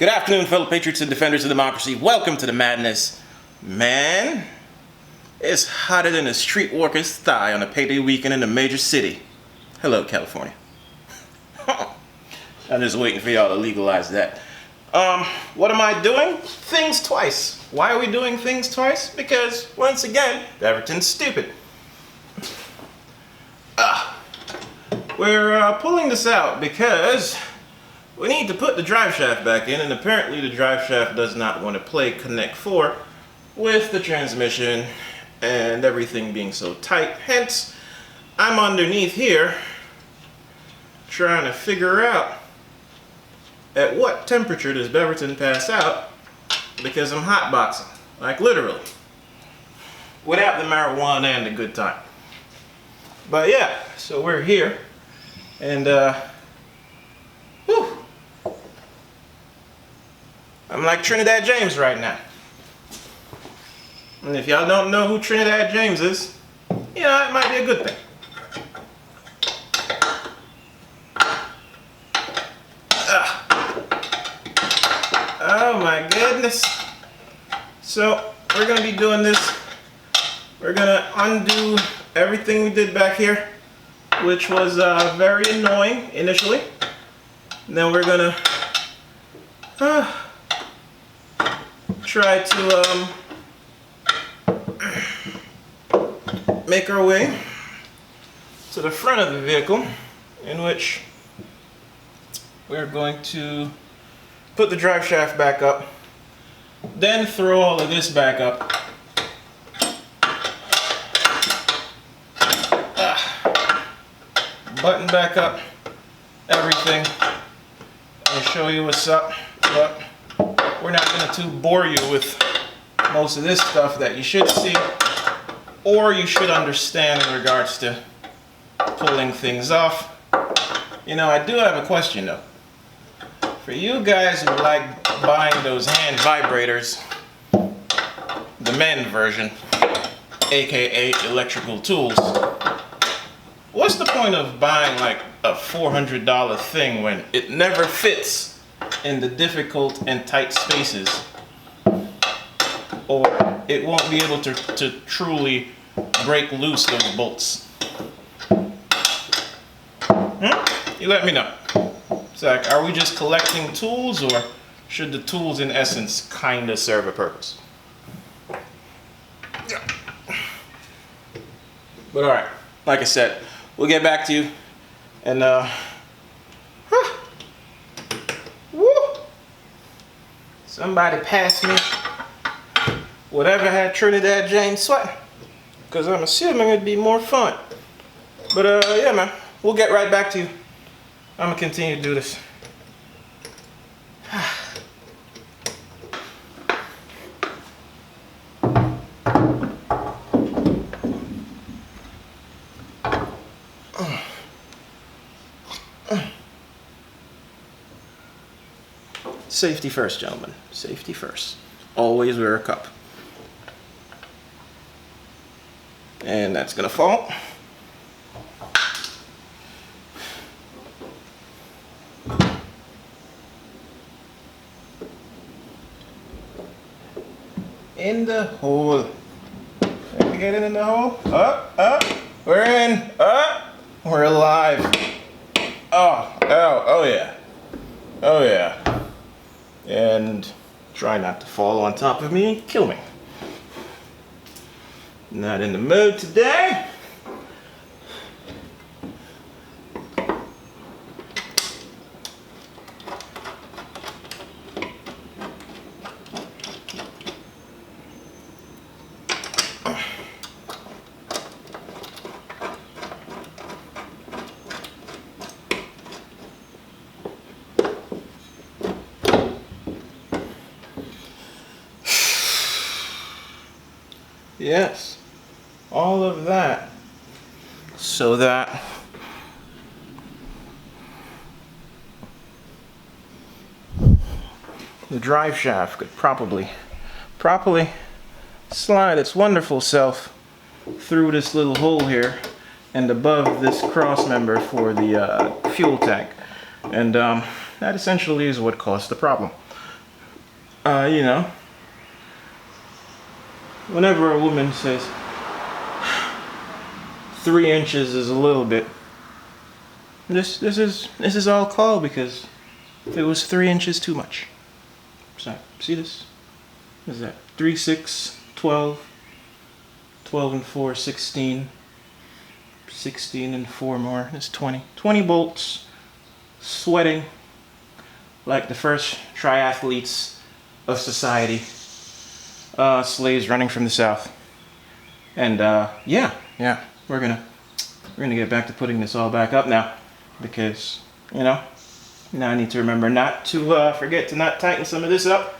Good afternoon, fellow patriots and defenders of democracy. Welcome to the madness. Man, it's hotter than a street worker's thigh on a payday weekend in a major city. Hello, California. I'm just waiting for y'all to legalize that. What am I doing? Things twice. Why are we doing things twice? Because, once again, Beaverton's stupid. We're pulling this out because we need to put the drive shaft back in, and apparently the drive shaft does not want to play Connect 4 with the transmission and everything being so tight. Hence, I'm underneath here trying to figure out at what temperature does Beaverton pass out, because I'm hotboxing, like literally, without the marijuana and the good time. But yeah, so we're here, and whew, I'm like Trinidad James right now. And if y'all don't know who Trinidad James is, you know, it might be a good thing. Oh my goodness. So we're gonna be doing this. We're gonna undo everything we did back here, which was very annoying initially. And then we're gonna try to make our way to the front of the vehicle, in which we're going to put the drive shaft back up, then throw all of this back up, button back up everything, and show you what's up. But we're not going to bore you with most of this stuff that you should see or you should understand in regards to pulling things off. You know, I do have a question though. For you guys who like buying those hand vibrators, the men version, aka electrical tools, what's the point of buying like a $400 thing when it never fits in the difficult and tight spaces, or it won't be able to truly break loose those bolts? You let me know. It's like, are we just collecting tools, or should the tools in essence kind of serve a purpose? Yeah. But alright, like I said, we'll get back to you, and woo! Somebody pass me whatever had Trinidad James sweating, because I'm assuming it'd be more fun. But yeah man, we'll get right back to you. I'm gonna continue to do this. Safety first, gentlemen. Safety first. Always wear a cup. And that's gonna fall. In the hole. Can we get it in the hole? Up. We're in. Up. We're alive. Oh yeah. Oh yeah. And try not to fall on top of me and kill me. Not in the mood today. Yes, all of that, so that the drive shaft could properly slide its wonderful self through this little hole here and above this cross member for the fuel tank. And that essentially is what caused the problem. You know, whenever a woman says 3 inches is a little bit, this is all called because it was 3 inches too much. So see this? What is that? 3, 6, 12, 12 and 4, 16, 16 and 4 more. That's 20. 20 bolts, sweating like the first triathletes of society, slaves running from the South. And yeah, we're gonna get back to putting this all back up now, because you know, now I need to remember not to forget to not tighten some of this up,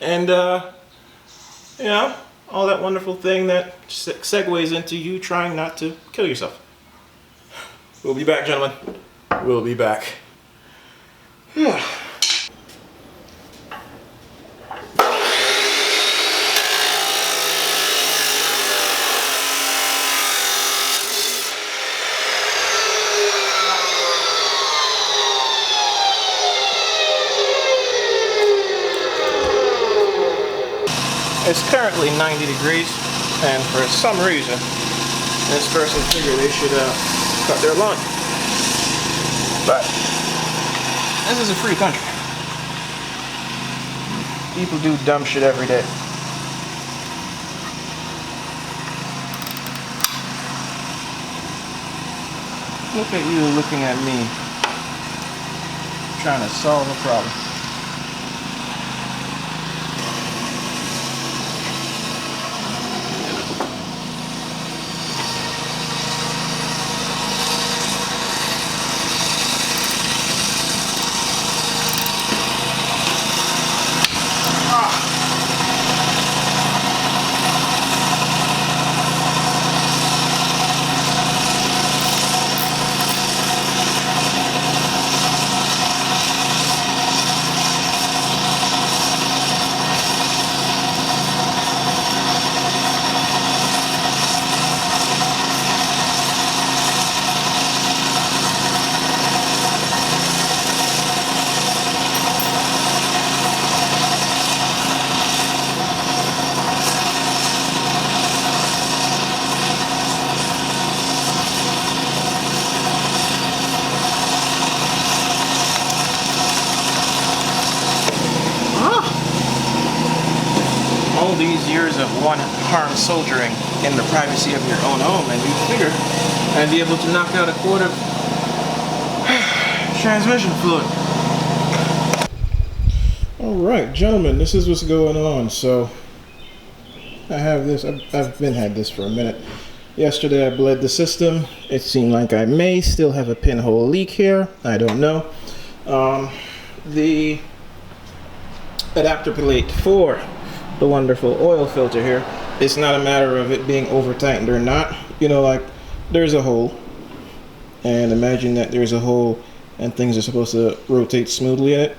and you know, all that wonderful thing that segues into you trying not to kill yourself. We'll be back, gentlemen. We'll be back. It's currently 90 degrees, and for some reason, this person figured they should cut their lawn. But this is a free country. People do dumb shit every day. Look at you looking at me, trying to solve a problem. These years of one-arm soldiering in the privacy of your own home, and you figure I'd be able to knock out a quart of transmission fluid. Alright, gentlemen, this is what's going on. So I have this, I've had this for a minute. Yesterday I bled the system. It seemed like I may still have a pinhole leak here. I don't know. The adapter plate for the wonderful oil filter here, it's not a matter of it being over tightened or not. You know, like there's a hole, and imagine that there's a hole and things are supposed to rotate smoothly in it.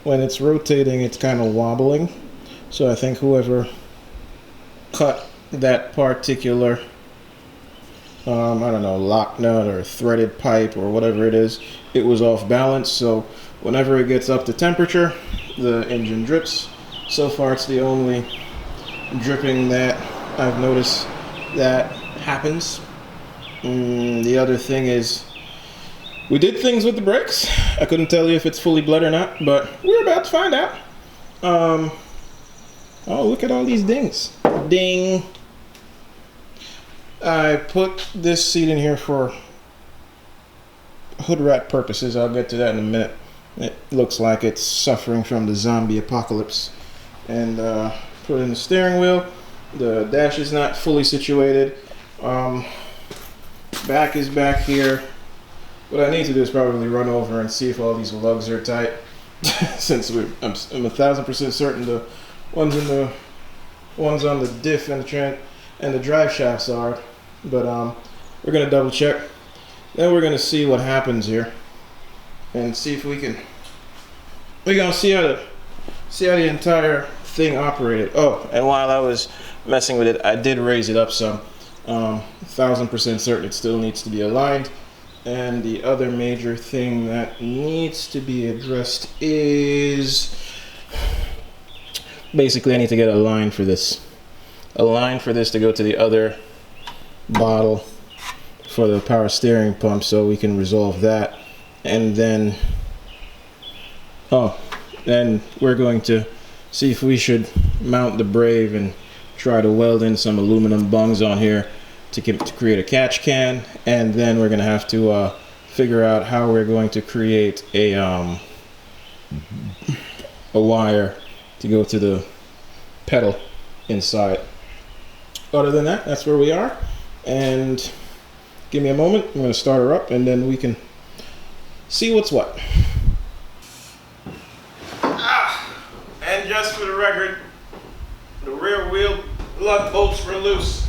When it's rotating, it's kind of wobbling. So I think whoever cut that particular I don't know, lock nut or threaded pipe or whatever it is, it was off balance. So whenever it gets up to temperature, the engine drips. So far, it's the only dripping that I've noticed that happens. The other thing is, we did things with the brakes. I couldn't tell you if it's fully bled or not, but we're about to find out. Oh, look at all these dings. Ding. I put this seat in here for hood rat purposes. I'll get to that in a minute. It looks like it's suffering from the zombie apocalypse. And put in the steering wheel. The dash is not fully situated. Back is back here. What I need to do is probably run over and see if all these lugs are tight. Since I'm 1000% certain the ones on the diff and the drive shafts are. But we're gonna double check. Then we're gonna see what happens here and see if we're gonna see how the entire thing operated. Oh, and while I was messing with it, I did raise it up some. 1000% certain it still needs to be aligned. And the other major thing that needs to be addressed is basically I need to get a line for this. A line for this to go to the other bottle for the power steering pump, so we can resolve that. And then then we're going to see if we should mount the Brave and try to weld in some aluminum bungs on here to create a catch can. And then we're going to have to figure out how we're going to create a wire to go to the pedal inside. Other than that, that's where we are. And give me a moment, I'm going to start her up and then we can see what's what. And just for the record, the rear wheel lug bolts were loose.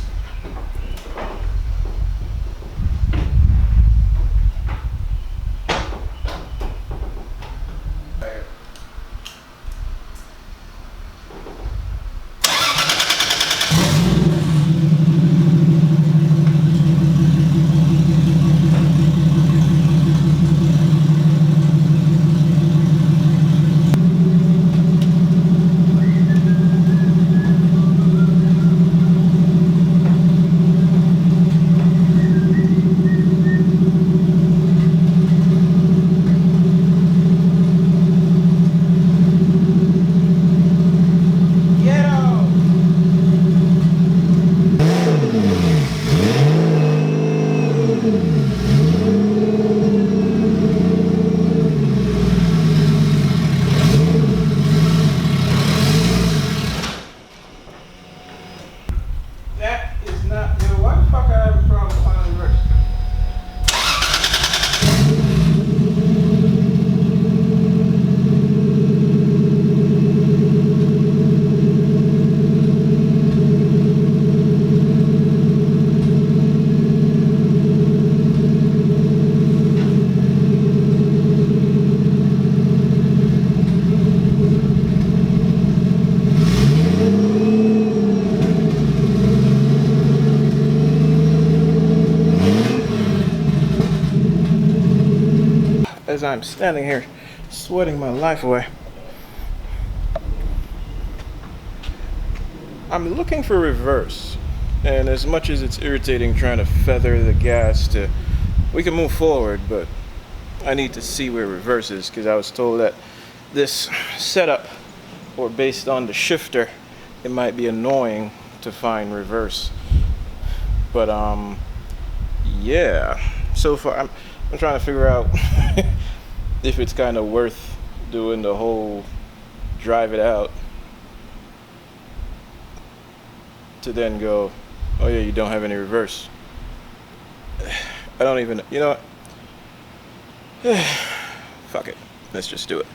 As I'm standing here sweating my life away, I'm looking for reverse, and as much as it's irritating trying to feather the gas we can move forward, but I need to see where reverse is, because I was told that this setup, or based on the shifter, it might be annoying to find reverse. But yeah, so far I'm trying to figure out if it's kind of worth doing the whole drive it out to then go, oh yeah, you don't have any reverse. I don't even, you know what? Fuck it, let's just do it.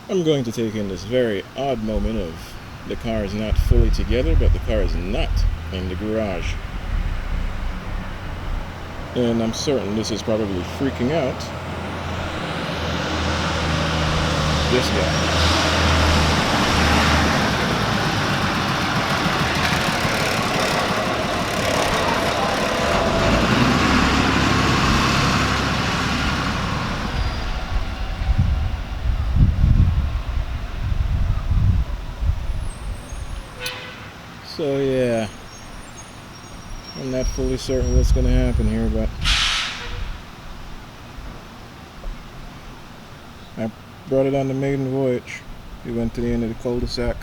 I'm going to take in this very odd moment of the car is not fully together, but the car is not in the garage. And I'm certain this is probably freaking out this guy. So yeah, I'm not fully certain what's going to happen here, but I brought it on the maiden voyage. We went to the end of the cul-de-sac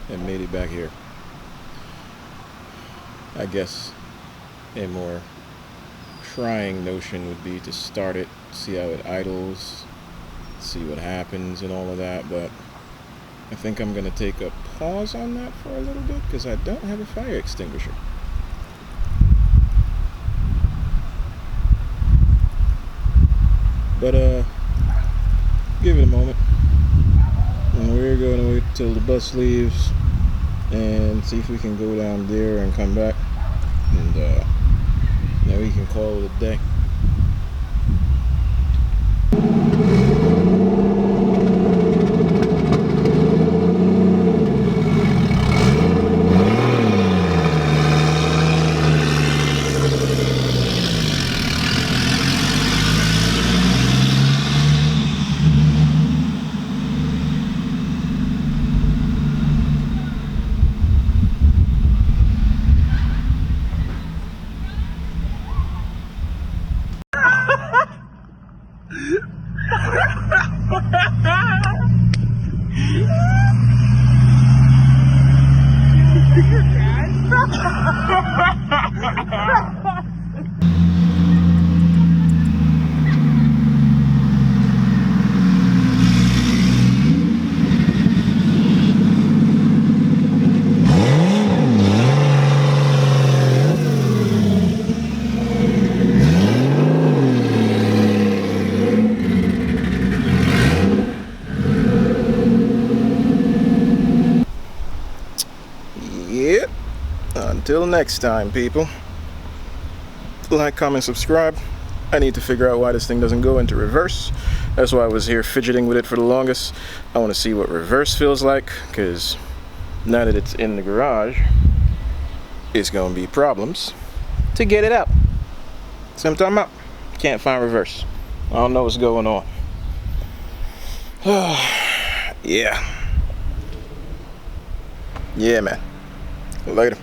and made it back here. I guess a more trying notion would be to start it, see how it idles, see what happens and all of that, but I think I'm going to take a pause on that for a little bit because I don't have a fire extinguisher. But give it a moment. And we're going to wait till the bus leaves and see if we can go down there and come back, and then we can call it a day. Yep. Until next time, people. Like, comment, subscribe. I need to figure out why this thing doesn't go into reverse. That's why I was here fidgeting with it for the longest. I want to see what reverse feels like, because now that it's in the garage, it's going to be problems to get it out. See what I'm talking about? Can't find reverse. I don't know what's going on. Yeah. Yeah, man. Later.